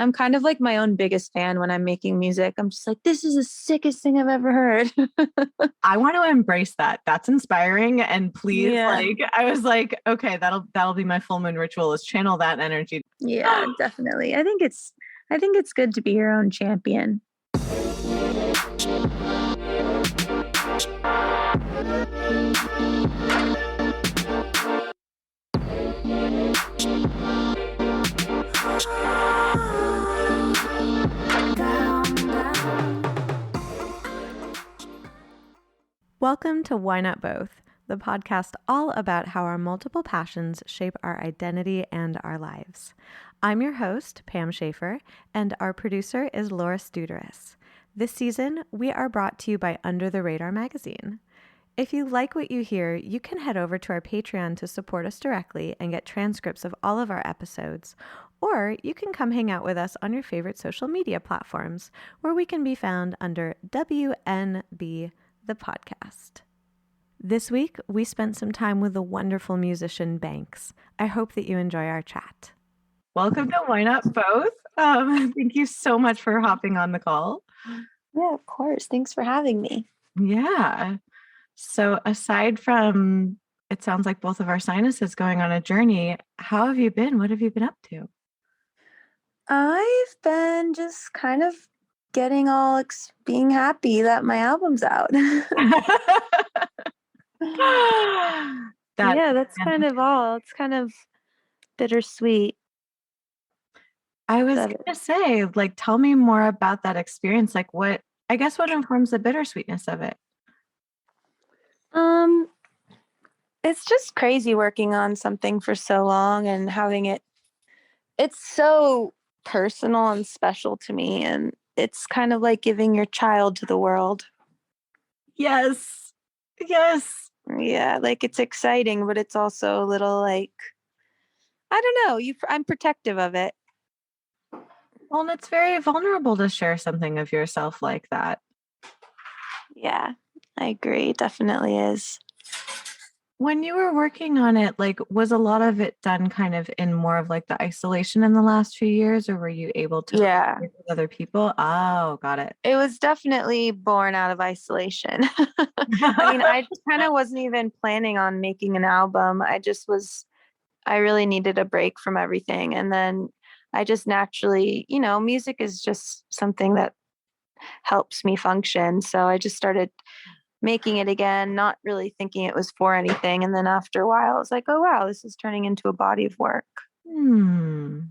I'm kind of like my own biggest fan when I'm making music. I'm just like, this is the sickest thing I've ever heard. I want to embrace that. That's inspiring. And please, Yeah. I was like, okay, that'll be my full moon ritual is channel that energy. Yeah, definitely. I think it's good to be your own champion. Welcome to Why Not Both, the podcast all about how our multiple passions shape our identity and our lives. I'm your host, Pam Schaefer, and our producer is Laura Studeris. This season, we are brought to you by Under the Radar magazine. If you like what you hear, you can head over to our Patreon to support us directly and get transcripts of all of our episodes, or you can come hang out with us on your favorite social media platforms, where we can be found under WNB the podcast. This week, we spent some time with the wonderful musician Banks. I hope that you enjoy our chat. Welcome to Why Not Both. Thank you so much for hopping on the call. Yeah, of course. Thanks for having me. Yeah. So aside from, it sounds like both of our sinuses going on a journey, how have you been? What have you been up to? I've been just kind of getting being happy that my album's out. That's kind of all. It's kind of bittersweet. I was going to say, tell me more about that experience. What informs the bittersweetness of it? It's just crazy working on something for so long and having it's so personal and special to me, and it's kind of like giving your child to the world. Yes. Yeah, it's exciting, but it's also a little I don't know, I'm protective of it. Well, and it's very vulnerable to share something of yourself like that. Yeah, I agree. It definitely is. When you were working on it, was a lot of it done kind of in more of the isolation in the last few years, or were you able to work with other people? Oh, got it. It was definitely born out of isolation. I mean, I kind of wasn't even planning on making an album. I really needed a break from everything. And then I just naturally, music is just something that helps me function. So I just started making it again, not really thinking it was for anything. And then after a while, I was like, oh, wow, this is turning into a body of work. And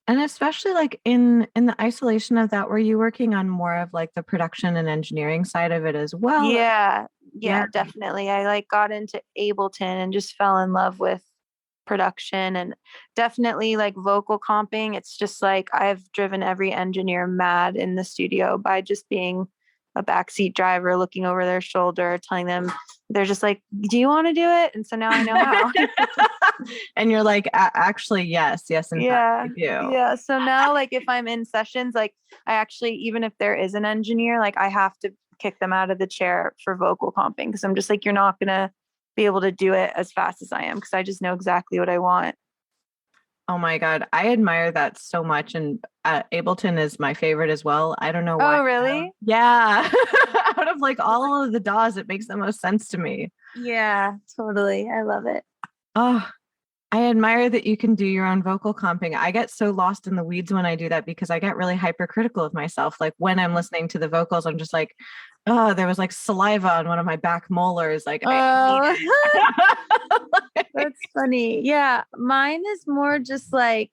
especially in the isolation of that, were you working on more of the production and engineering side of it as well? Yeah, definitely. I got into Ableton and just fell in love with production, and definitely vocal comping. It's just I've driven every engineer mad in the studio by just being a backseat driver, looking over their shoulder, telling them, they're just like, do you want to do it? And so now I know how. And you're like, actually, yes, in fact, I do. Yeah. So now, if I'm in sessions, I actually, even if there is an engineer, I have to kick them out of the chair for vocal comping, because I'm just like, you're not going to be able to do it as fast as I am, because I just know exactly what I want. Oh my God. I admire that so much. And Ableton is my favorite as well. I don't know why. Oh, really? Yeah. Out of all of the DAWs, it makes the most sense to me. Yeah, totally. I love it. Oh, I admire that you can do your own vocal comping. I get so lost in the weeds when I do that, because I get really hypercritical of myself. When I'm listening to the vocals, I'm just like, oh, there was saliva on one of my back molars. That's funny. Yeah. Mine is more just I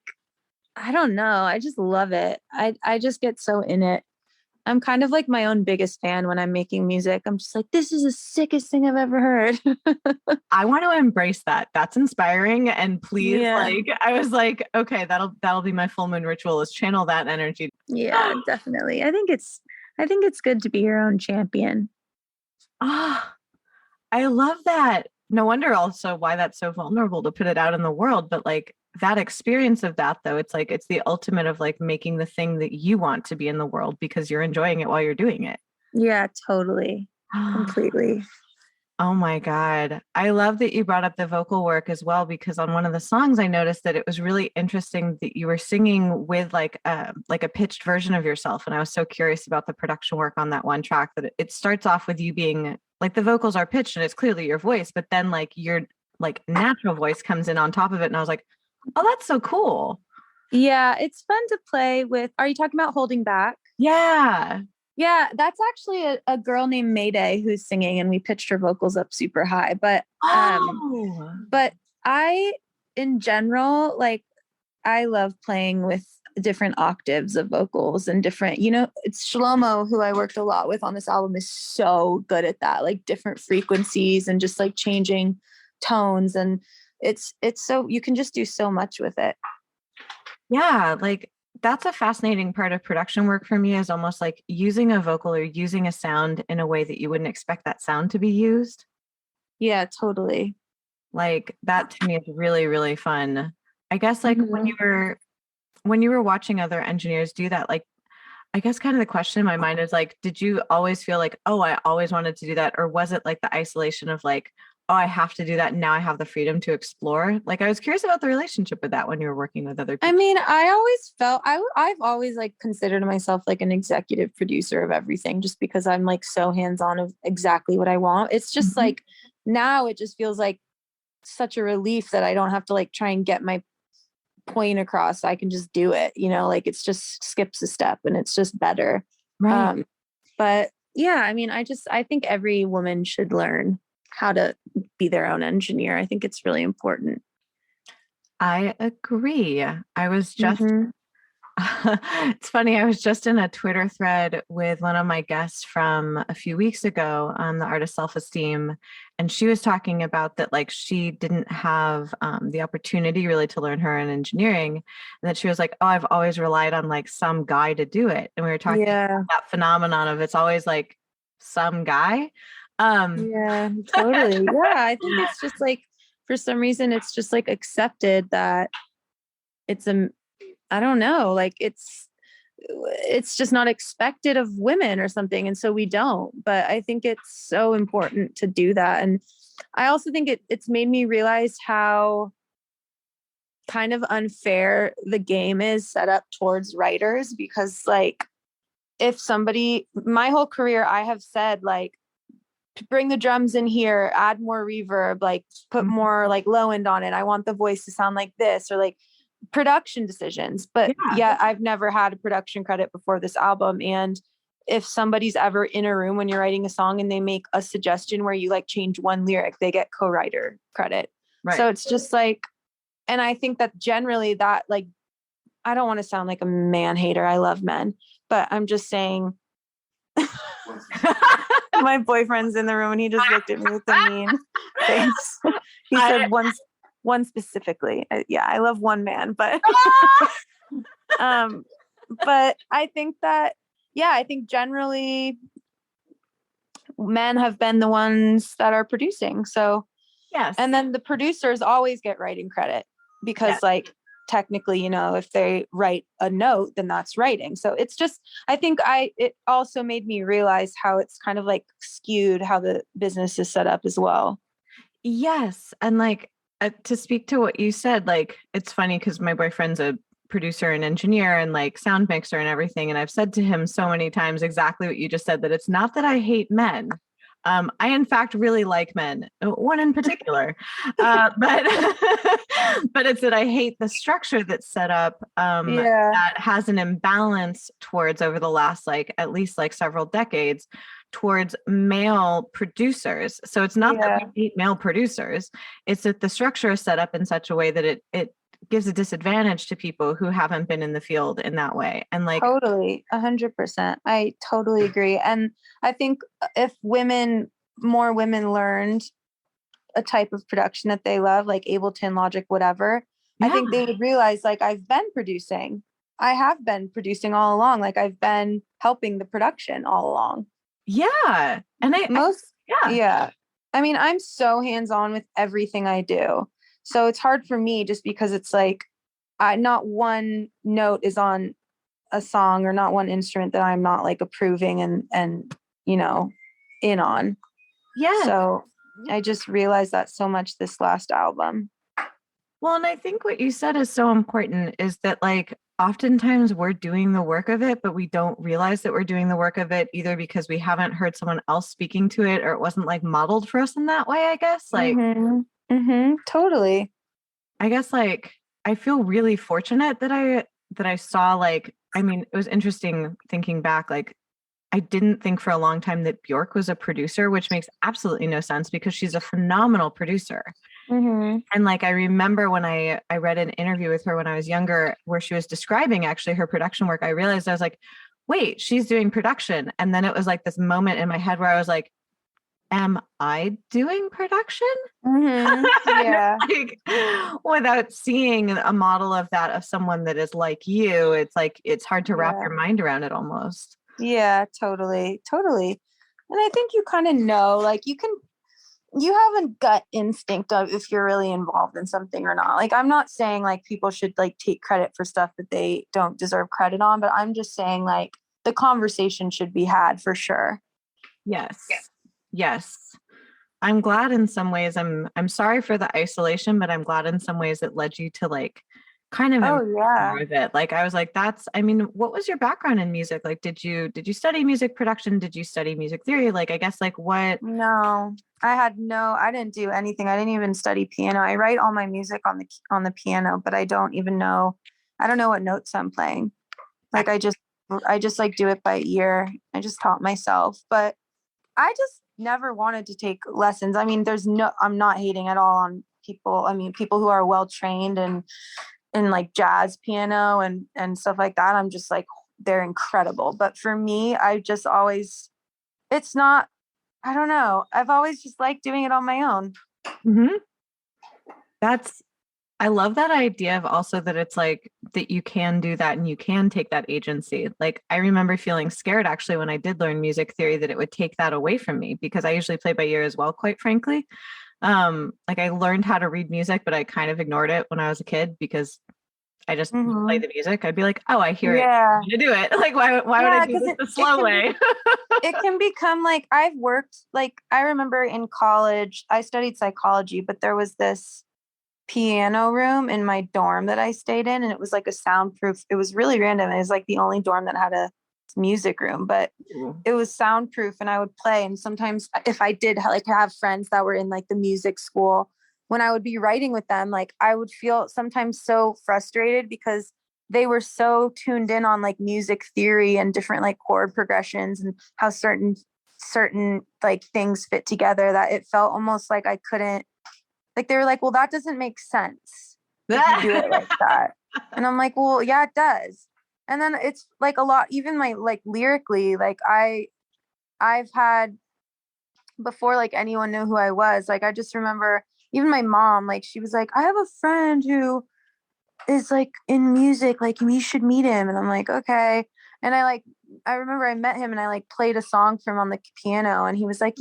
don't know. I just love it. I just get so in it. I'm kind of like my own biggest fan when I'm making music. I'm just like, this is the sickest thing I've ever heard. I want to embrace that. That's inspiring. And please, I was like, okay, that'll be my full moon ritual is channel that energy. Yeah, definitely. I think it's good to be your own champion. I love that. No wonder also why that's so vulnerable to put it out in the world. But that experience of that, though, it's it's the ultimate of making the thing that you want to be in the world because you're enjoying it while you're doing it. Yeah, totally. Completely. Oh my God. I love that you brought up the vocal work as well, because on one of the songs I noticed that it was really interesting that you were singing with like a pitched version of yourself. And I was so curious about the production work on that one track that it starts off with you being like the vocals are pitched and it's clearly your voice, but then like your like natural voice comes in on top of it. And I was like, oh, that's so cool. Yeah, it's fun to play with. Are you talking about Holding Back? Yeah. Yeah, that's actually a girl named Mayday who's singing, and we pitched her vocals up super high. Oh, But I, in general, like I love playing with different octaves of vocals and different, it's Shlomo who I worked a lot with on this album is so good at that, like different frequencies and just like changing tones. And it's so, you can just do so much with it. yeah. Like that's a fascinating part of production work for me, is almost like using a vocal or using a sound in a way that you wouldn't expect that sound to be used. Yeah, totally. Like that to me is really, really fun. I guess like Mhm. when you were watching other engineers do that, like I guess kind of the question in my mind is like, did you always feel like, oh, I always wanted to do that? Or was it like the isolation of like, oh, I have to do that. Now I have the freedom to explore. Like I was curious about the relationship with that when you were working with other I people. mean, I always felt I've always like considered myself like an executive producer of everything, just because I'm like so hands-on of exactly what I want. It's just Mhm. like now it just feels like such a relief that I don't have to like try and get my point across. I can just do it, like it's just skips a step and it's just better. Right. Um, but yeah, I mean, I think every woman should learn how to be their own engineer. I think it's really important. I agree. I was just Hmm. It's funny. I was just in a Twitter thread with one of my guests from a few weeks ago on the art of self-esteem. And she was talking about that, like, she didn't have the opportunity really to learn her in engineering. And that she was like, oh, I've always relied on like some guy to do it. And we were talking Yeah. about that phenomenon of it's always like some guy. Um, Yeah, totally. Yeah, I think it's just like for some reason it's just like accepted that it's a I don't know, like it's just not expected of women or something, and so we don't. But I think it's so important to do that. And I also think it's made me realize how kind of unfair the game is set up towards writers, because like if somebody my whole career I have said like bring the drums in here, add more reverb, like put more like low end on it. I want the voice to sound like this, or like production decisions. But yeah, yeah, I've never had a production credit before this album. And if somebody's ever in a room when you're writing a song and they make a suggestion where you like change one lyric, they get co-writer credit. right. So it's just like, and I think that generally that like, I don't want to sound like a man hater. I love men, but I'm just saying my boyfriend's in the room and he just looked at me with a mean face. He I, said one specifically. Yeah, I love one man, but um but I think that yeah, I think generally men have been the ones that are producing. So yes, and then the producers always get writing credit yes. because like technically, if they write a note, then that's writing. So it's just I think it also made me realize how it's kind of like skewed how the business is set up as well. Yes. And like to speak to what you said, like it's funny because my boyfriend's a producer and engineer and like sound mixer and everything. And I've said to him so many times exactly what you just said, that it's not that I hate men. I, in fact, really like men, one in particular, but but it's that I hate the structure that's set up Yeah, that has an imbalance towards over the last like at least like several decades towards male producers. So it's not that yeah. we hate male producers; it's that the structure is set up in such a way that it gives a disadvantage to people who haven't been in the field in that way. And like, Totally, 100%. I totally agree. And I think if more women learned a type of production that they love, like Ableton, Logic, whatever, I yeah, think they would realize like I've been producing. I have been producing all along. Like I've been helping the production all along. yeah, and Most, yeah. yeah. I mean, I'm so hands-on with everything I do. So it's hard for me just because it's like not one note is on a song or not one instrument that I'm not like approving and you know in on. Yes. So I just realized that so much this last album. Well, and I think what you said is so important is that like oftentimes we're doing the work of it, but we don't realize that we're doing the work of it either because we haven't heard someone else speaking to it or it wasn't like modeled for us in that way, I guess. Like, Totally. I guess like I feel really fortunate that I saw like, I mean, it was interesting thinking back, like I didn't think for a long time that Bjork was a producer, which makes absolutely no sense because she's a phenomenal producer. And like I remember when I read an interview with her when I was younger where she was describing actually her production work, I realized I was like, wait, she's doing production. And then it was like this moment in my head where I was like, am I doing production? Yeah. Like, without seeing a model of that of someone that is like you, it's like it's hard to wrap your mind around it almost. Yeah, totally. And I think you kind of know, like you have a gut instinct of if you're really involved in something or not. Like I'm not saying like people should like take credit for stuff that they don't deserve credit on, but I'm just saying like the conversation should be had for sure. Yes. I'm glad in some ways. I'm sorry for the isolation, but I'm glad in some ways it led you to like kind of more of it. Like I was like, I mean, what was your background in music? Like, did you study music production? Did you study music theory? Like, I guess like what? No, I didn't do anything. I didn't even study piano. I write all my music on the piano, but I don't know what notes I'm playing. Like I just like do it by ear. I just taught myself, but I just never wanted to take lessons. I mean, I'm not hating at all on people. I mean, people who are well trained and in like jazz piano and stuff like that. I'm just like, they're incredible. But for me, it's not, I don't know. I've always just liked doing it on my own. I love that idea of also that it's like that you can do that and you can take that agency. Like I remember feeling scared actually when I did learn music theory that it would take that away from me because I usually play by ear as well, quite frankly. Like I learned how to read music, but I kind of ignored it when I was a kid because I just play the music. I'd be like, oh, I hear it. I'm gonna do it. Like, why would I do this the slow way? It can become like I've worked, like I remember in college, I studied psychology, but there was this piano room in my dorm that I stayed in, and it was like a soundproof. It was really random. It was like the only dorm that had a music room, but it was soundproof, and I would play. And sometimes if I did like have friends that were in like the music school, when I would be writing with them, like I would feel sometimes so frustrated because they were so tuned in on like music theory and different like chord progressions and how certain like things fit together that it felt almost like I couldn't, like they were like, well, that doesn't make sense if you do it like that. And I'm like, well, yeah, it does. And then it's like a lot, even my like lyrically, like I've had before like anyone knew who I was, like I just remember even my mom, like she was like, I have a friend who is like in music, like you should meet him. And I'm like, okay. And I remember I met him and I like played a song for him on the piano, and he was like,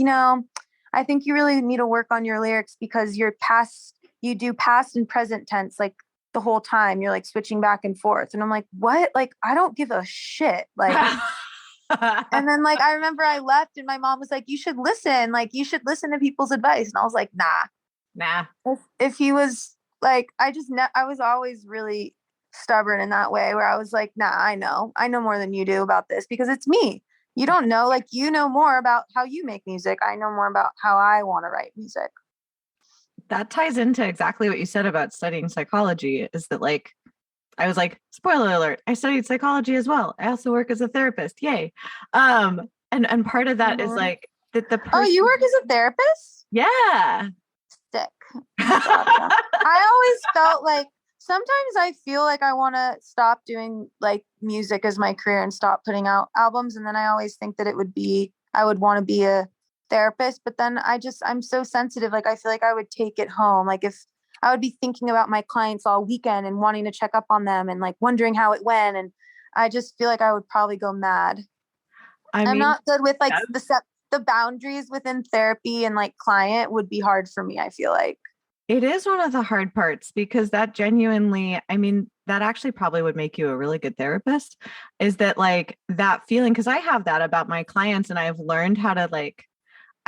I think you really need to work on your lyrics because you do past and present tense like the whole time. You're like switching back and forth. And I'm like, what? Like, I don't give a shit. Like, and then like, I remember I left and my mom was like, you should listen to people's advice. And I was like, nah. If he was like, I was always really stubborn in that way where I was like, nah, I know more than you do about this because it's me. You don't know, like, you know more about how you make music. I know more about how I want to write music. That ties into exactly what you said about studying psychology is that like, I was like, spoiler alert, I studied psychology as well. I also work as a therapist. Yay. And part of that is like that the person. Oh, you work as a therapist? Yeah. Sick. Awesome. I always felt like sometimes I feel like I want to stop doing like music as my career and stop putting out albums. And then I always think that I would want to be a therapist, but then I'm so sensitive. Like, I feel like I would take it home. Like if I would be thinking about my clients all weekend and wanting to check up on them and like wondering how it went. And I just feel like I would probably go mad. I'm not good with like the boundaries within therapy and like client would be hard for me. I feel like it is one of the hard parts because that genuinely, I mean, that actually probably would make you a really good therapist is that like that feeling. Cause I have that about my clients and I've learned how to like,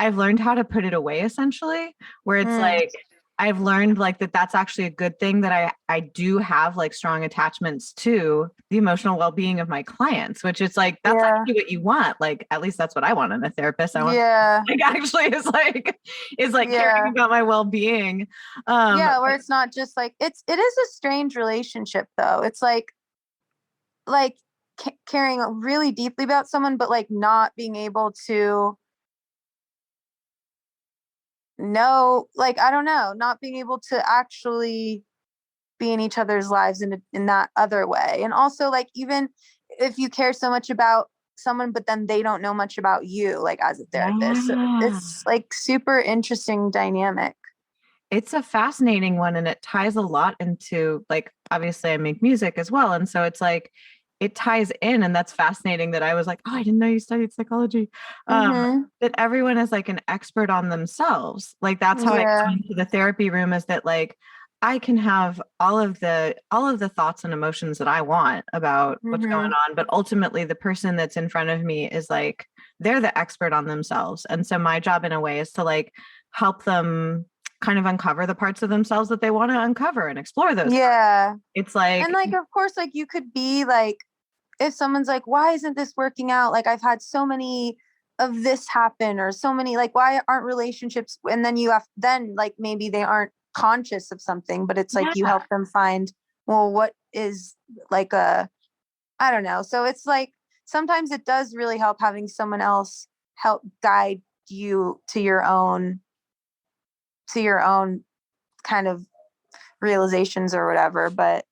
I've learned how to put it away essentially, where it's Mm. like I've learned like that's actually a good thing that I do have like strong attachments to the emotional well-being of my clients, which is like that's Yeah. actually what you want. Like at least that's what I want in a therapist. I want Yeah. like actually is like Yeah. caring about my well-being. Yeah, where it's not just like it is a strange relationship though. It's like caring really deeply about someone, but like not being able to know, like I don't know, not being able to actually be in each other's lives in that other way. And also like even if you care so much about someone, but then they don't know much about you, like as a therapist. So Yeah. it's like super interesting dynamic. It's a fascinating one, and it ties a lot into like obviously I make music as well, and so it's like it ties in, and that's fascinating that I was like, oh, I didn't know you studied psychology. Mm-hmm. That everyone is like an expert on themselves. Like that's how I Yeah. come into the therapy room, is that like I can have all of the thoughts and emotions that I want about what's going Mm-hmm. on, but ultimately the person that's in front of me is like they're the expert on themselves, and so my job in a way is to like help them kind of uncover the parts of themselves that they want to uncover and explore those parts. Yeah. It's And like, like of course, like you could be like, if someone's like, why isn't this working out? Like I've had so many of this happen, or so many, like why aren't relationships, and then you have then like maybe they aren't conscious of something, but it's like you yeah, help them find, well, what is like a, I don't know. So it's like sometimes it does really help having someone else help guide you to your own kind of realizations or whatever. But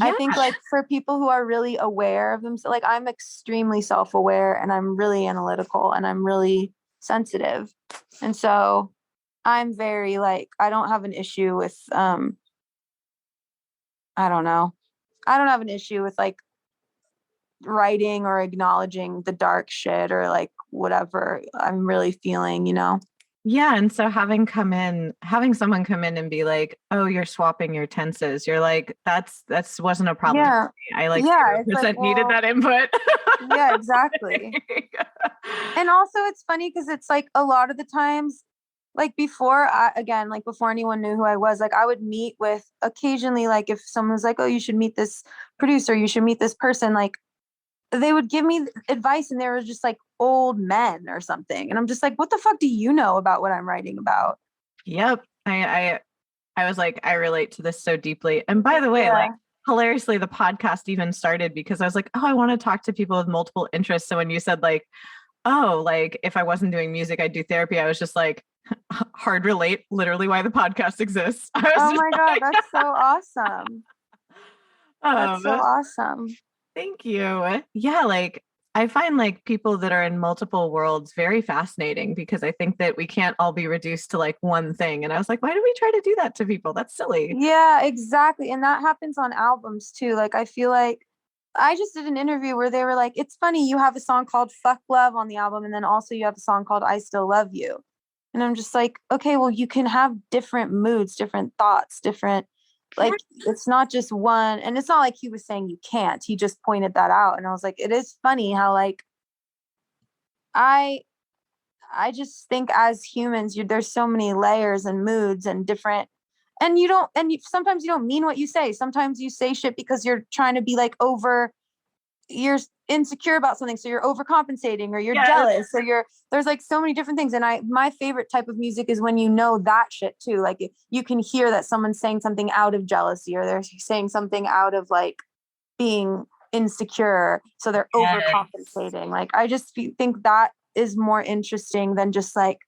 I yeah, think like for people who are really aware of themselves, like I'm extremely self-aware and I'm really analytical and I'm really sensitive. And so I'm very like, I don't have an issue with I don't know. I don't have an issue with like writing or acknowledging the dark shit or like whatever I'm really feeling, you know? yeah. And so having someone come in and be like, oh, you're swapping your tenses. You're like, that's wasn't a problem for Yeah. me. I like Yeah. It's like, 0% needed well, that input. yeah, exactly. And also it's funny because it's like a lot of the times, like before I, again, like before anyone knew who I was, like I would meet with occasionally, like if someone was like, oh, you should meet this producer, you should meet this person, like they would give me advice and they were just like old men or something. And I'm just like, what the fuck do you know about what I'm writing about? Yep. I was like, I relate to this so deeply. And by the way, like Yeah. hilariously, the podcast even started because I was like, oh, I want to talk to people with multiple interests. So when you said like, oh, like if I wasn't doing music, I'd do therapy, I was just like, hard relate, literally why the podcast exists. I was Oh just my God, like, that's so awesome. That's so um, awesome. thank you. Yeah, like I find like people that are in multiple worlds very fascinating because I think that we can't all be reduced to like one thing. And I was like, why do we try to do that to people? That's silly. Yeah, exactly. And that happens on albums too. Like I feel like I just did an interview where they were like, it's funny, you have a song called Fuck Love on the album, and then also you have a song called I Still Love You. And I'm just like, okay, well, you can have different moods, different thoughts, different, like, it's not just one. And it's not like he was saying you can't. He just pointed that out. And I was like, it is funny how, like, I, I just think as humans, there's so many layers and moods and different, and you don't, and sometimes you don't mean what you say. Sometimes you say shit because you're trying to be like you're insecure about something, so you're overcompensating, or you're Yes. jealous, so there's like so many different things. And my favorite type of music is when you know that shit too, like you can hear that someone's saying something out of jealousy, or they're saying something out of like being insecure, so they're Yes. overcompensating. Like I just think that is more interesting than just like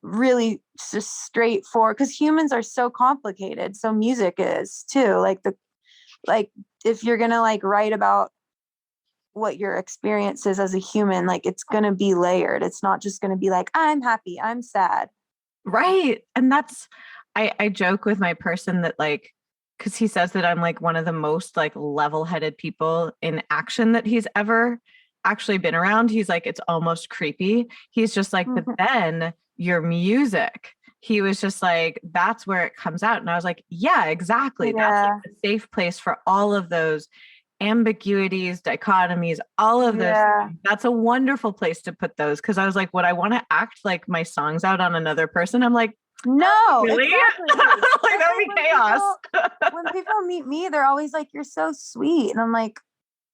really just straightforward, because humans are so complicated, so music is too. Like if you're gonna like write about what your experience is as a human, like it's going to be layered. It's not just going to be like, I'm happy, I'm sad. Right. And that's, I joke with my person that like, because he says that I'm like one of the most like level-headed people in action that he's ever actually been around. He's like, it's almost creepy. He's just like, but Mhm. then your music, he was just like, that's where it comes out. And I was like, yeah, exactly. That's like Yeah. the safe place for all of those ambiguities, dichotomies, all of those Yeah. things. That's a wonderful place to put those. Cause I was like, would I want to act like my songs out on another person? I'm like, No, really? exactly. Like that would Like be chaos. when people meet me, they're always like, "You're so sweet," and I'm like,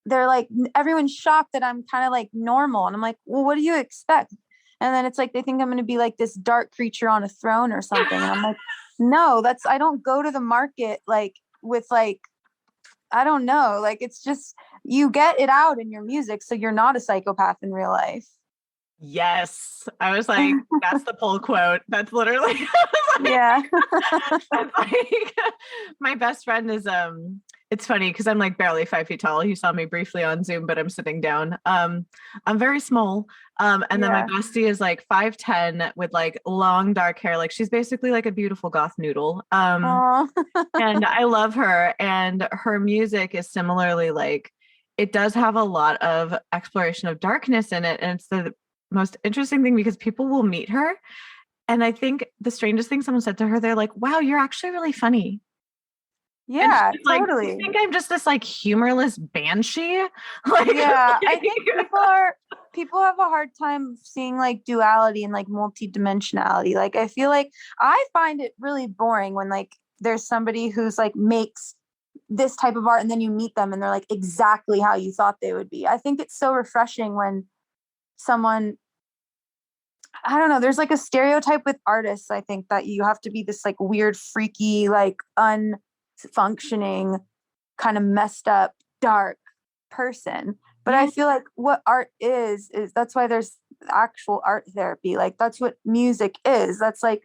they're like, everyone's shocked that I'm kind of like normal, and I'm like, "Well, what do you expect?" And then it's like they think I'm going to be like this dark creature on a throne or something, and I'm like, "No, I don't go to the market like with like I don't know, like it's just you get it out in your music, so you're not a psychopath in real life." Yes. I was like, that's the pull quote. That's literally Yeah. that's like my best friend is it's funny because I'm like barely 5 feet tall. You saw me briefly on Zoom, but I'm sitting down. I'm very small. And then my Yeah. bestie is like 5'10" with like long dark hair. Like she's basically like a beautiful goth noodle. Aw. And I love her. And her music is similarly like it does have a lot of exploration of darkness in it. And it's the most interesting thing because people will meet her. And I think the strangest thing someone said to her, they're like, wow, you're actually really funny. And Yeah, she's like, you totally. think I'm just this like humorless banshee? Like, Yeah, I think people have a hard time seeing like duality and like multidimensionality. Like I feel like I find it really boring when like there's somebody who's like makes this type of art and then you meet them and they're like exactly how you thought they would be. I think it's so refreshing when someone I don't know, there's like a stereotype with artists, I think that you have to be this like weird, freaky, like unfunctioning, kind of messed up, dark person. But I yeah, feel like what art is that's why there's actual art therapy. Like that's what music is. That's like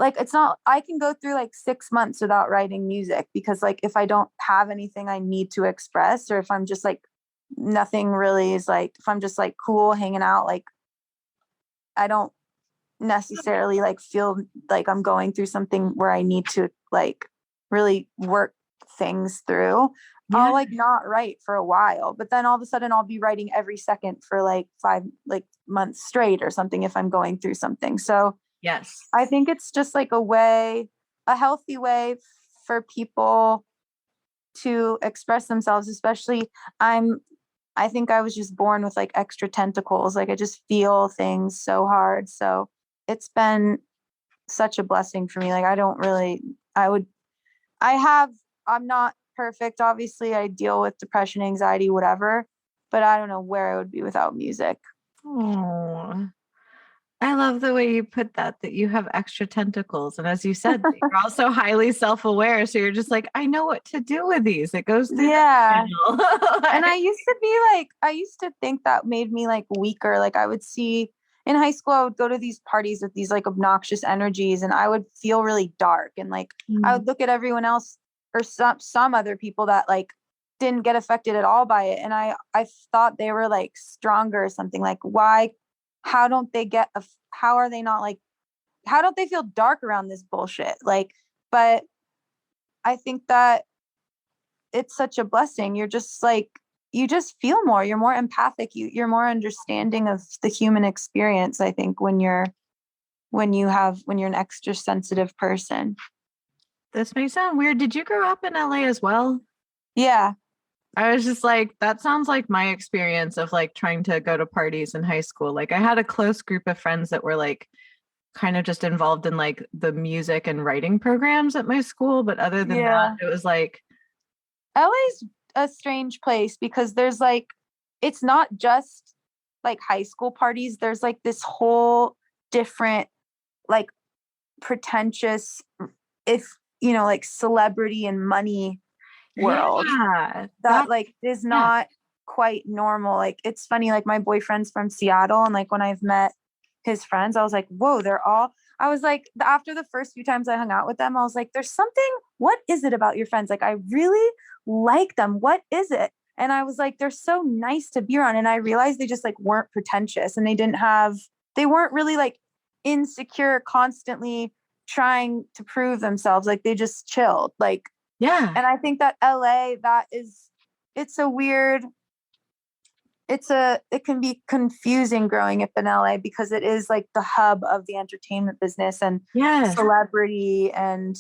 it's not I can go through like 6 months without writing music because like if I don't have anything I need to express or if I'm just like nothing really is like if I'm just like cool hanging out like I don't necessarily like feel like I'm going through something where I need to like really work things through. yeah, I'll like not write for a while, but then all of a sudden I'll be writing every second for like 5 months straight or something if I'm going through something. So yes. I think it's just like a healthy way for people to express themselves, especially I'm I think I was just born with like extra tentacles. Like I just feel things so hard. So it's been such a blessing for me. Like I don't really I would I have I'm not perfect. Obviously, I deal with depression, anxiety, whatever, but I don't know where I would be without music. Oh, I love the way you put that, that you have extra tentacles. And as you said, you're also highly self-aware. So you're just like, I know what to do with these. It goes through the Yeah. channel. And Like, I used to think that made me like weaker. Like I would see in high school, I would go to these parties with these like obnoxious energies and I would feel really dark. And like I mm, would look at everyone else or some other people that like didn't get affected at all by it. And I thought they were like stronger or something. Like why, how don't they how are they not like, how don't they feel dark around this bullshit? Like, but I think that it's such a blessing. You're just like you just feel more. You're more empathic. You're more understanding of the human experience, I think, when you're an extra sensitive person. this may sound weird. Did you grow up in LA as well? Yeah. I was just like, that sounds like my experience of like trying to go to parties in high school. Like I had a close group of friends that were like kind of just involved in like the music and writing programs at my school. But other than that, Yeah. it was like, LA's a strange place because there's like it's not just like high school parties. There's like this whole different like pretentious if like celebrity and money world yeah, that that, like is yeah. not quite normal. Like it's funny, like my boyfriend's from Seattle, and like when I've met his friends, I was like, whoa, I was like, after the first few times I hung out with them, I was like, there's something, what is it about your friends? Like, I really like them. What is it? And I was like, they're so nice to be around. And I realized they just like weren't pretentious and they weren't really like insecure, constantly trying to prove themselves. Like they just chilled. Like, Yeah. and I think that LA, it's a weird, it can be confusing growing up in LA because it is like the hub of the entertainment business and Yes. celebrity and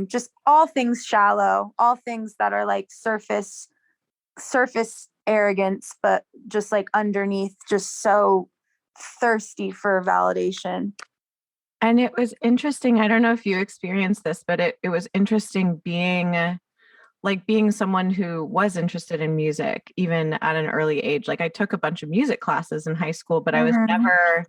just all things shallow, all things that are like surface surface arrogance, but just like underneath, just so thirsty for validation. And it was interesting. I don't know if you experienced this, but it was interesting being someone who was interested in music, even at an early age. Like I took a bunch of music classes in high school, but I was never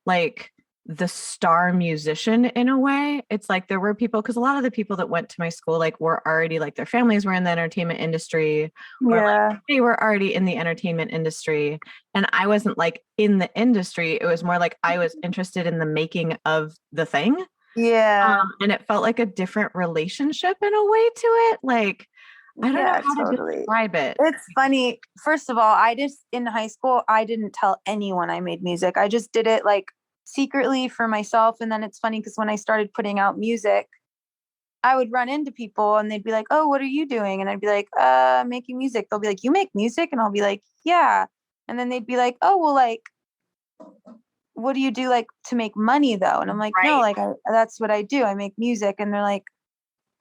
like the star musician in a way. It's like there were people, because a lot of the people that went to my school like were already like their families were in the entertainment industry, or like they were already in the entertainment industry. And I wasn't like in the industry. It was more like I was interested in the making of the thing. Yeah. And it felt like a different relationship in a way to it. Like, I don't know Yeah, how to totally. describe it. It's funny. First of all, in high school, I didn't tell anyone I made music. I just did it like secretly for myself. And then it's funny because when I started putting out music, I would run into people and they'd be like, "Oh, what are you doing?" And I'd be like, making music." They'll be like, "You make music?" And I'll be like, "Yeah." And then they'd be like, "Oh, well, like, what do you do like to make money though?" And I'm like, "No, Right. like that's what I do. I make music." And they're like,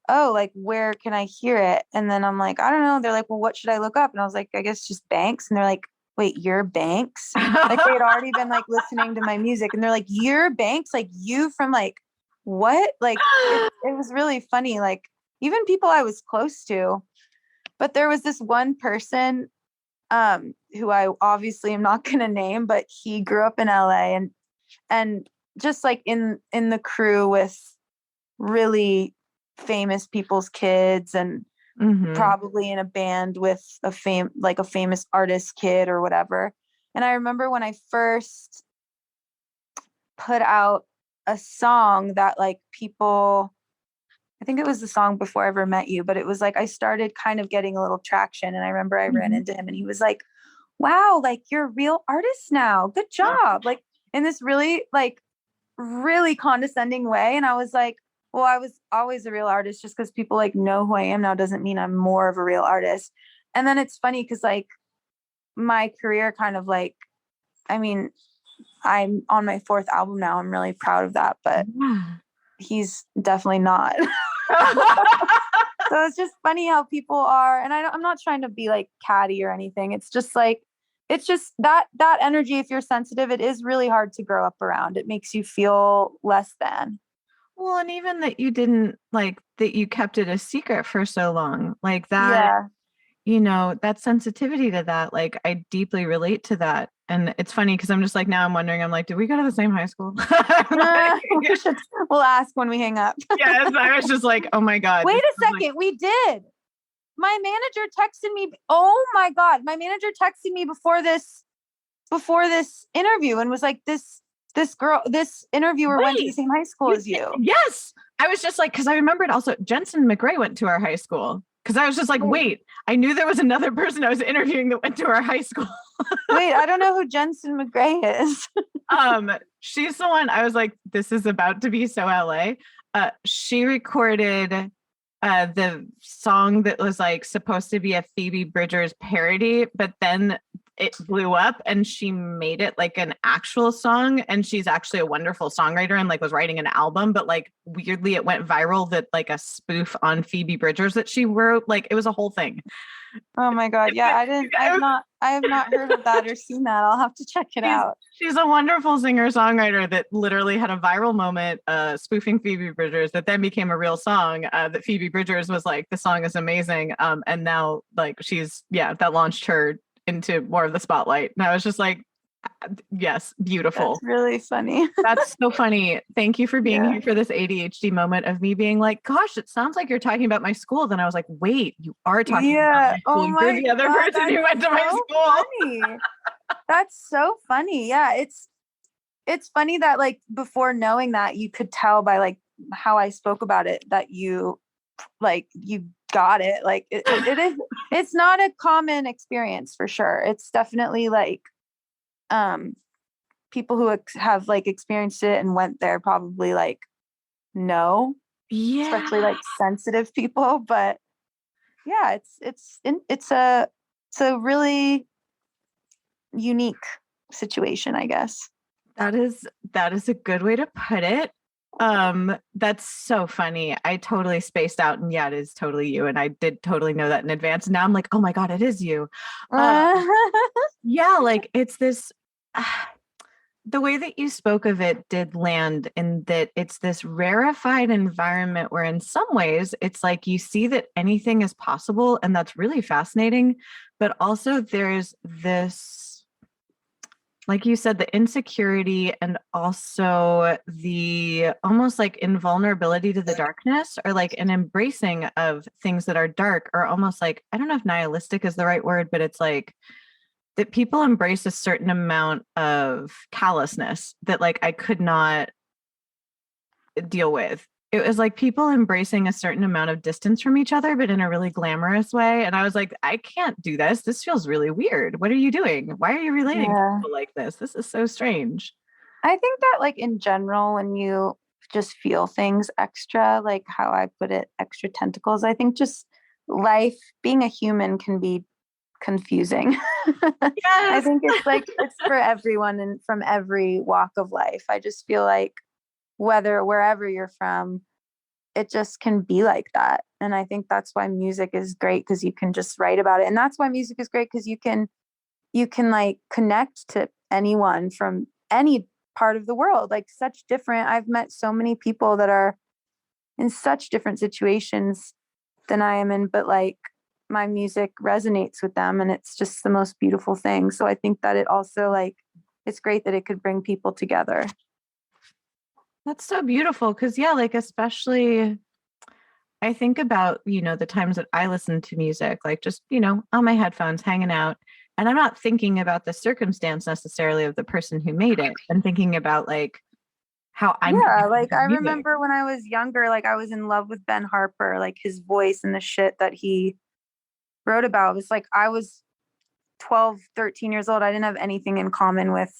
"Oh, like where can I hear it?" And then I'm like, "I don't know." They're like, "Well, what should I look up?" And I was like, "I guess just Banks." And they're like, "Wait, you're Banks?" Like they had already been like listening to my music and they're like, "You're Banks? Like you from like what?" Like it was really funny. Like even people I was close to. But there was this one person who I obviously am not gonna name, but he grew up in LA and just like in the crew with really famous people's kids and probably in a band with a famous artist kid or whatever. And I remember when I first put out a song that like people, I think it was the song Before I Ever Met You, but it was like I started kind of getting a little traction. And I remember I ran into him and he was like, "Wow, like you're a real artist now. Good job." Like in this really condescending way. And I was like, well, I was always a real artist. Just because people like know who I am now doesn't mean I'm more of a real artist. And then it's funny because like my career kind of like, I mean, I'm on my fourth album now. I'm really proud of that, but he's definitely not. So it's just funny how people are, and I'm not trying to be like catty or anything. It's just like, it's just that energy. If you're sensitive, it is really hard to grow up around. It makes you feel less than. Well, and even that you didn't like that you kept it a secret for so long, like that, Yeah. that sensitivity to that, like I deeply relate to that. And it's funny because I'm just like, now I'm wondering, I'm like, did we go to the same high school? We'll ask when we hang up. Yes, I was just like, oh my God. Wait a second, we did. My manager texted me. Oh my God. My manager texted me before this interview and was like, this interviewer went to the same high school as you. Yes. I was just like, because I remembered also Jensen McGray went to our high school. Because I was just like, wait, I knew there was another person I was interviewing that went to our high school. Wait, I don't know who Jensen McGray is. She's the one I was like, this is about to be so LA. She recorded the song that was like supposed to be a Phoebe Bridgers parody, but then it blew up and she made it like an actual song. And she's actually a wonderful songwriter and like was writing an album, but like weirdly it went viral that like a spoof on Phoebe Bridgers that she wrote, like it was a whole thing. Oh my God. Yeah, I have not heard of that or seen that. I'll have to check it out. She's a wonderful singer-songwriter that literally had a viral moment spoofing Phoebe Bridgers that then became a real song that Phoebe Bridgers was like, the song is amazing. And now like that launched her into more of the spotlight. And I was just like, yes, beautiful. That's really funny. That's so funny. Thank you for being here for this ADHD moment of me being like, gosh, it sounds like you're talking about my school. Then I was like, wait, you are talking about my school. Oh my You're the other God, person who went to my school. Funny. That's so funny. Yeah, it's funny that like before knowing that you could tell by like how I spoke about it that you got it. Like it is, it's not a common experience for sure. It's definitely like people who have like experienced it and went there probably like know, especially like sensitive people. But yeah, it's a really unique situation, I guess. That is a good way to put it. That's so funny. I totally spaced out, and yeah, it is totally you. And I did totally know that in advance. Now I'm like, oh my God, it is you. Yeah, like it's this the way that you spoke of it did land in that it's this rarefied environment where in some ways it's like you see that anything is possible, and that's really fascinating. But also there's this, like you said, the insecurity and also the almost like invulnerability to the darkness, or like an embracing of things that are dark, or almost like, I don't know if nihilistic is the right word, but it's like that people embrace a certain amount of callousness that like I could not deal with. It was like people embracing a certain amount of distance from each other, but in a really glamorous way. And I was like, I can't do this. This feels really weird. What are you doing? Why are you relating to Yeah. people like this? This is so strange. I think that like in general, when you just feel things extra, like how I put it, extra tentacles, I think just life, being a human can be confusing. I Yes. think it's like it's for everyone and from every walk of life. I just feel like wherever you're from, it just can be like that. And I think that's why music is great because you can just write about it. And that's why music is great because you can like connect to anyone from any part of the world, like such different. I've met so many people that are in such different situations than I am in, but like my music resonates with them and it's just the most beautiful thing. So I think that it also like it's great that it could bring people together. That's so beautiful. Cause yeah, like especially I think about, the times that I listen to music, like just, on my headphones, hanging out. And I'm not thinking about the circumstance necessarily of the person who made it. I'm thinking about like how I'm Yeah, connecting like to I the music. remember when I was younger, like I was in love with Ben Harper, like his voice and the shit that he wrote about. It was like I was 12, 13 years old. I didn't have anything in common with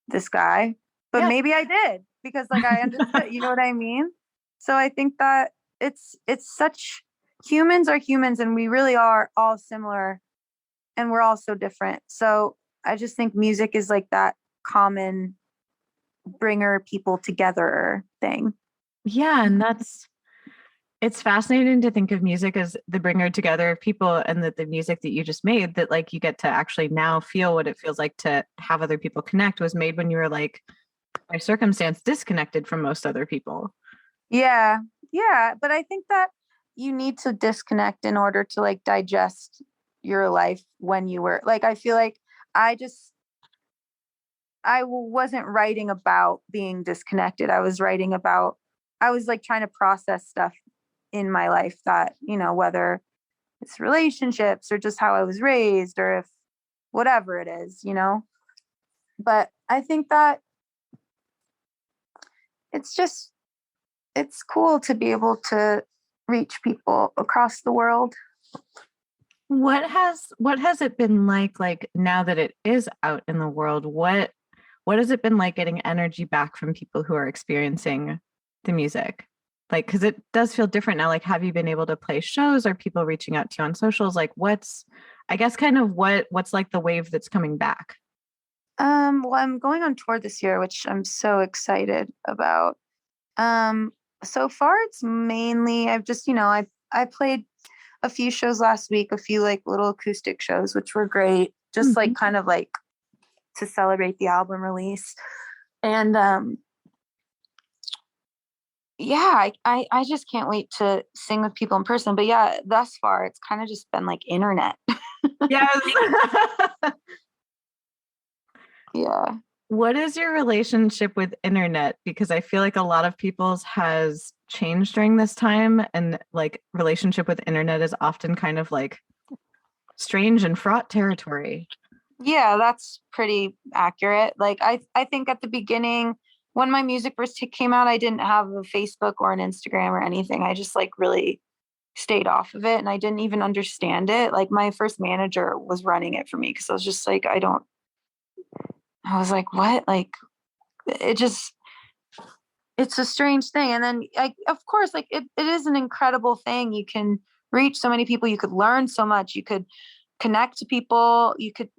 this guy, but Yeah. maybe I did because like I understood, you know what I mean? So I think that it's such humans are humans and we really are all similar and we're all so different. So I just think music is like that common bringer people together thing. Yeah. And it's fascinating to think of music as the bringer together of people, and that the music that you just made, that like you get to actually now feel what it feels like to have other people connect, was made when you were like by circumstance disconnected from most other people. Yeah. Yeah. But I think that you need to disconnect in order to like digest your life when you were like, I feel like I just, wasn't writing about being disconnected. I was like trying to process stuff in my life that, whether it's relationships or just how I was raised or if whatever it is. But I think that it's just, it's cool to be able to reach people across the world. What has it been like now that it is out in the world? What has it been like getting energy back from people who are experiencing the music? Like, because it does feel different now. Like, have you been able to play shows? Or people reaching out to you on socials? Like, I guess, kind of what's like the wave that's coming back? Well, I'm going on tour this year, which I'm so excited about. Um, so far it's mainly I've just, I played a few shows last week, a few like little acoustic shows, which were great, just like Mhm. kind of like to celebrate the album release. And yeah, I just can't wait to sing with people in person. But yeah, thus far it's kind of just been like internet. Yes. Yeah. What is your relationship with internet? Because I feel like a lot of people's has changed during this time, and like relationship with internet is often kind of like strange and fraught territory. Yeah, that's pretty accurate. Like I think at the beginning when my music first came out, I didn't have a Facebook or an Instagram or anything. I just like really stayed off of it and I didn't even understand it. Like my first manager was running it for me because I was just like, I was like, what? Like it just it's a strange thing. And then like of course, like it is an incredible thing. You can reach so many people, you could learn so much, you could connect to people, you could,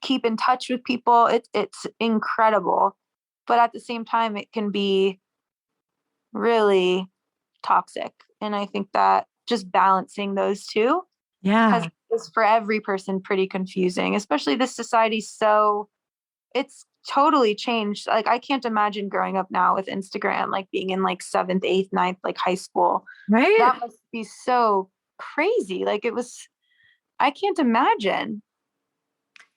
keep in touch with people. It's incredible. but at the same time, it can be really toxic. And I think that just balancing those two Yeah. is for every person pretty confusing, especially this society. So it's totally changed. Like I can't imagine growing up now with Instagram, like being in like seventh, eighth, ninth, like high school. Right. That must be so crazy. Like it was, I can't imagine.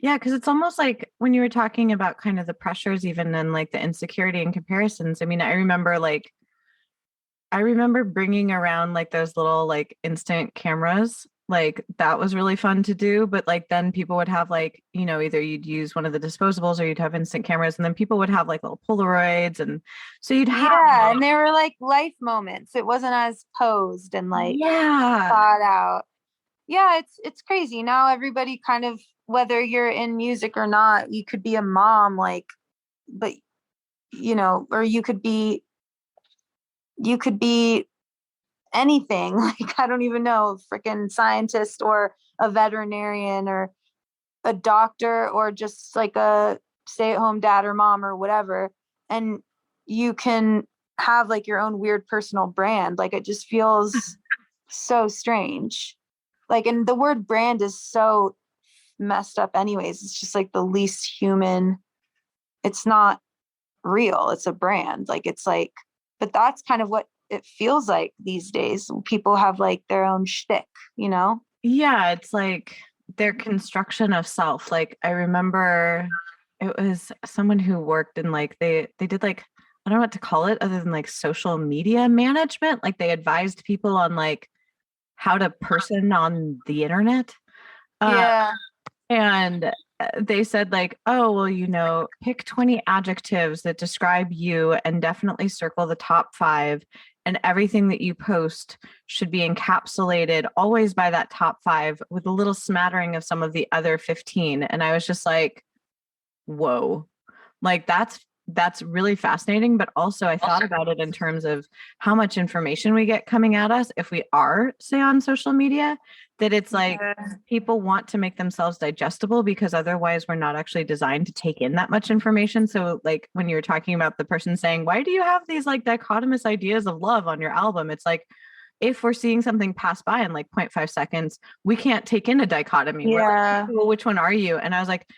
Yeah, because it's almost like when you were talking about kind of the pressures, even and like the insecurity and comparisons. I mean, I remember bringing around like those little like instant cameras. Like that was really fun to do. But like then people would have like, you know, either you'd use one of the disposables or you'd have instant cameras. And then people would have like little Polaroids. And so you'd have, Yeah. And they were like life moments. It wasn't as posed and like yeah, thought out. Yeah, it's crazy. Now everybody kind of, whether you're in music or not, you could be a mom, like, but or you could be anything. Like, I don't even know, a freaking scientist or a veterinarian or a doctor or just like a stay-at-home dad or mom or whatever. And you can have like your own weird personal brand. Like it just feels so strange. Like, and the word brand is so messed up anyways. It's just like the least human. It's not real. It's a brand. Like it's like, but that's kind of what it feels like these days. People have like their own shtick, you know? yeah, it's like their construction of self. Like I remember it was someone who worked in like they did like I don't know what to call it other than like social media management. Like they advised people on like how to person on the internet. Uh, Yeah. and they said like, oh, well, pick 20 adjectives that describe you and definitely circle the top 5. And everything that you post should be encapsulated always by that top 5 with a little smattering of some of the other 15. And I was just like, whoa, like that's really fascinating. But also I thought about it in terms of how much information we get coming at us if we are, say, on social media, that it's like people want to make themselves digestible because otherwise we're not actually designed to take in that much information. So like when you were talking about the person saying, why do you have these like dichotomous ideas of love on your album? It's like, if we're seeing something pass by in like 0.5 seconds, we can't take in a dichotomy. We're like, well, which one are you? And I was like,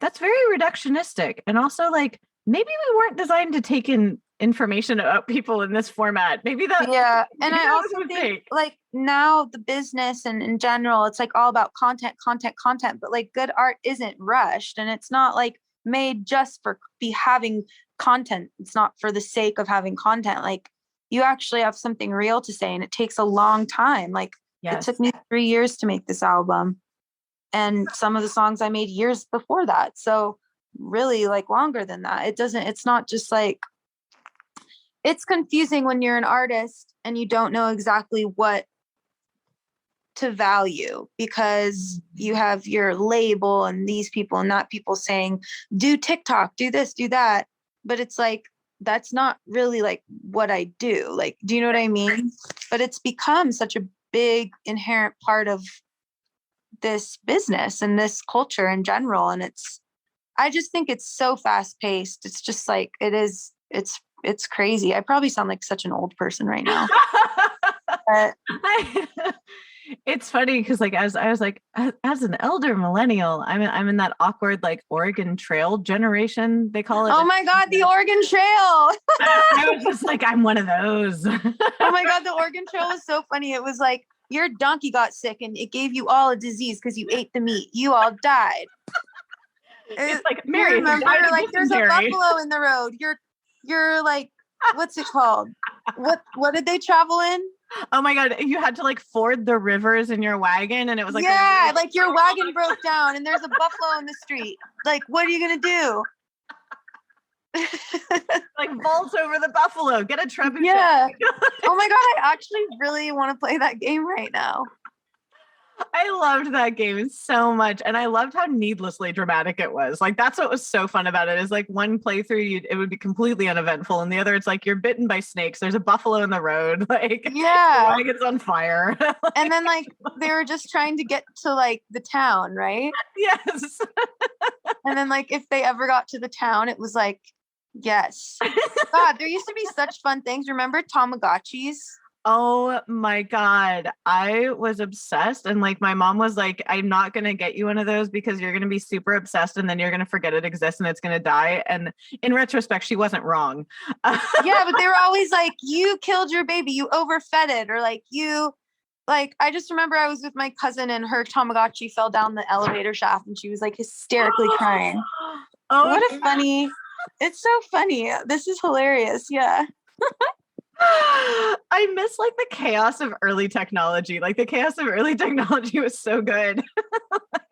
that's very reductionistic. And also like, maybe we weren't designed to take in information about people in this format. Maybe that. Yeah. And maybe I also think like now the business and in general, it's like all about content, but like good art isn't rushed and it's not like made just for be having content. It's not for the sake of having content. Like you actually have something real to say and it takes a long time. Like it took me 3 years to make this album. And some of the songs I made years before that. So really like longer than that. It's not just like, it's confusing when you're an artist and you don't know exactly what to value because you have your label and these people and that people saying, do TikTok, do this, do that. But it's like, that's not really like what I do. Like, do you know what I mean? But it's become such a big inherent part of this business and this culture in general. And I just think it's so fast paced. It's just like, it's crazy. I probably sound like such an old person right now. But it's funny because like as I was like as an elder millennial, I'm in that awkward like Oregon Trail generation, they call it. Oh my God, the Oregon Trail. I was just like, I'm one of those. Oh my God, the Oregon Trail was so funny. It was like your donkey got sick and it gave you all a disease because you ate the meat. You all died. It's like Mary, remember, like there's a buffalo in the road. You're like, what's it called? What did they travel in? Oh my God, you had to like ford the rivers in your wagon and it was like, yeah, like your wagon broke down and there's a buffalo in the street. Like, what are you gonna do? Like vault over the buffalo, get a trebuchet. Yeah. Oh my God, I actually really want to play that game right now. I loved that game so much. And I loved how needlessly dramatic it was. Like, that's what was so fun about it is like one playthrough, it would be completely uneventful. And the other, it's like, you're bitten by snakes. There's a buffalo in the road. Like, yeah, the wagon's on fire. And then like, they were just trying to get to like the town, right? Yes. And then like, if they ever got to the town, it was like, Yes. God, there used to be such fun things. Remember Tamagotchis? Oh my God. I was obsessed. And like my mom was like, I'm not going to get you one of those because you're going to be super obsessed and then you're going to forget it exists and it's going to die. And in retrospect, she wasn't wrong. Yeah, but they were always like, you killed your baby, you overfed it, or like I just remember I was with my cousin and her Tamagotchi fell down the elevator shaft and she was like hysterically crying. Oh, What a funny, it's so funny. This is hilarious. Yeah. I miss like the chaos of early technology. Like the chaos of early technology was so good.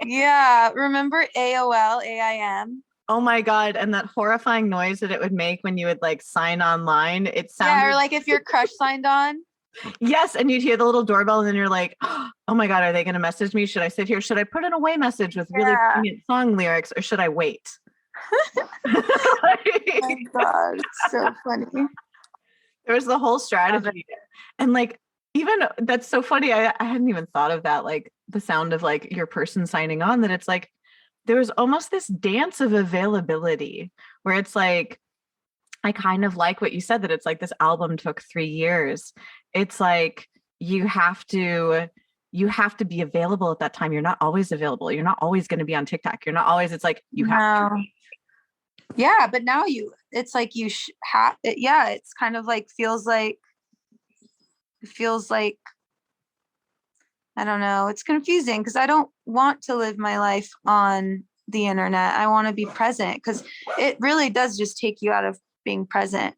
Yeah. Remember AOL, AIM? Oh my God. And that horrifying noise that it would make when you would like sign online. It Yeah. sounded Or like if your crush signed on. yes. And you'd hear the little doorbell and then you're like, oh my God, are they going to message me? Should I sit here? Should I put an away message with really Yeah. poignant song lyrics or should I wait? Oh my God. It's so funny. There was the whole strategy. And like, even that's so funny. I hadn't even thought of that. Like the sound of like your person signing on, that it's like, there was almost this dance of availability where it's like, I kind of like what you said, that it's like this album took 3 years. It's like, you have to be available at that time. You're not always available. You're not always going to be on TikTok. You're not always, it's like, you have to. Yeah, but now it's like you have it. Yeah, it's kind of like it feels like, I don't know. It's confusing because I don't want to live my life on the internet. I want to be present because it really does just take you out of being present.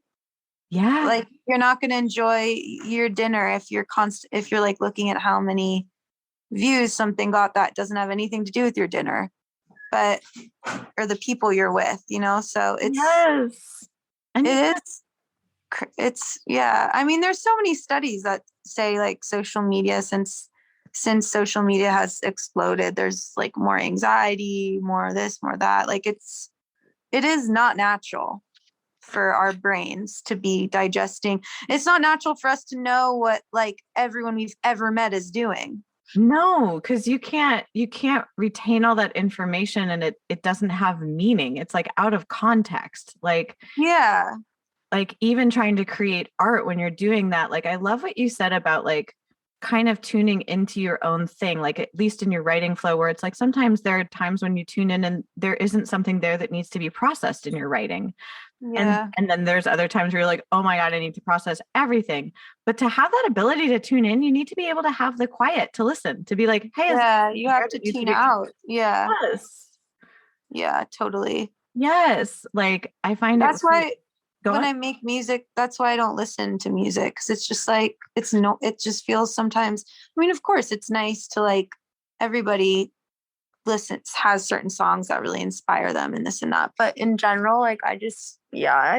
Yeah. Like you're not going to enjoy your dinner if if you're like looking at how many views something got that doesn't have anything to do with your dinner, but or the people you're with, so yes. And it's yeah. I mean, there's so many studies that say like social media, since social media has exploded, there's like more anxiety, more this, more that. Like it is not natural for our brains to be digesting. It's not natural for us to know what like everyone we've ever met is doing. no, because you can't retain all that information and it doesn't have meaning. It's like out of context. Yeah. Like even trying to create art when you're doing that. Like I love what you said about like kind of tuning into your own thing, like at least in your writing flow, where it's like sometimes there are times when you tune in and there isn't something there that needs to be processed in your writing. Yeah. And then there's other times where you're like, oh my God, I need to process everything. But to have that ability to tune in, you need to be able to have the quiet to listen, to be like, hey, yeah, you have to tune out. Yeah. Yes. Yeah, totally. Yes. Like I find that's why when I make music, that's why I don't listen to music, because it's just like it just feels sometimes, I mean, of course it's nice to like everybody has certain songs that really inspire them and this and that, but in general, like I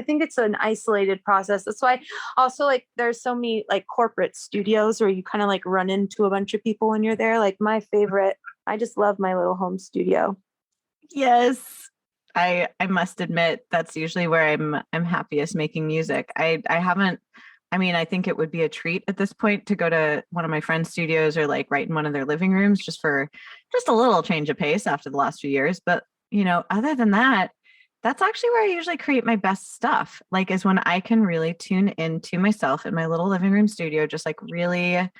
think it's an isolated process. That's why also like there's so many like corporate studios where you kind of like run into a bunch of people when you're there. Like my favorite, I just love my little home studio. Yes. I must admit that's usually where I'm happiest making music. I think it would be a treat at this point to go to one of my friends' studios or like write in one of their living rooms just for just a little change of pace after the last few years. But other than that, that's actually where I usually create my best stuff. Like is when I can really tune into myself in my little living room studio, just like really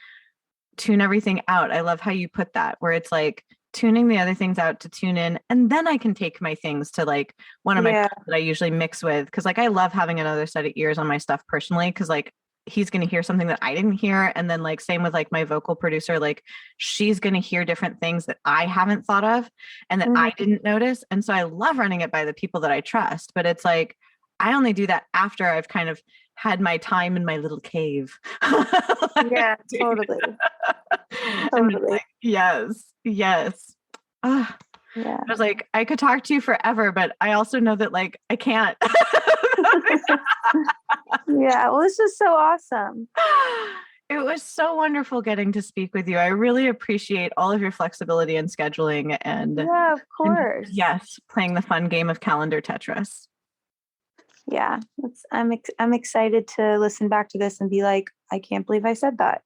tune everything out. I love how you put that, where it's like tuning the other things out to tune in, and then I can take my things to like one of my friends that I usually mix with, because like I love having another set of ears on my stuff personally, because like he's going to hear something that I didn't hear, and then like same with like my vocal producer, like she's going to hear different things that I haven't thought of and that I didn't notice. And so I love running it by the people that I trust, but it's like I only do that after I've kind of had my time in my little cave. Yeah, totally. Totally. Like, yes. Yeah. I was like, I could talk to you forever, but I also know that like I can't. Yeah, well, this is so awesome. It was so wonderful getting to speak with you. I really appreciate all of your flexibility and scheduling and yeah, of course. Yes, playing the fun game of calendar Tetris. Yeah, I'm excited to listen back to this and be like, I can't believe I said that.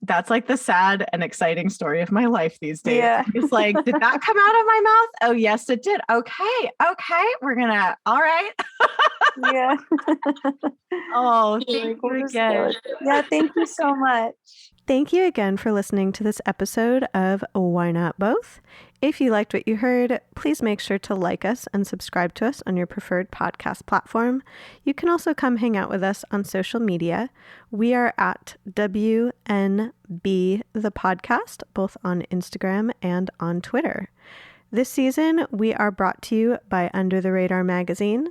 That's like the sad and exciting story of my life these days. Yeah. It's like, did that come out of my mouth? Oh, yes, it did. Okay. All right. Yeah. Oh, You're thank like, you we'll just go again. with it. Yeah, thank you so much. Thank you again for listening to this episode of Why Not Both? If you liked what you heard, please make sure to like us and subscribe to us on your preferred podcast platform. You can also come hang out with us on social media. We are at WNB the podcast, both on Instagram and on Twitter. This season, we are brought to you by Under the Radar magazine.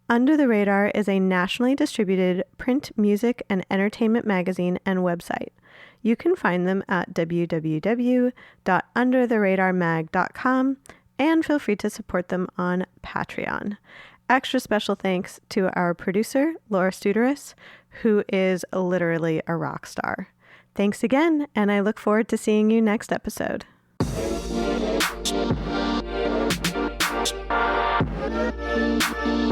Under the Radar is a nationally distributed print, music, and entertainment magazine and website. You can find them at www.undertheradarmag.com and feel free to support them on Patreon. Extra special thanks to our producer, Laura Studeris, who is literally a rock star. Thanks again, and I look forward to seeing you next episode. Thank you.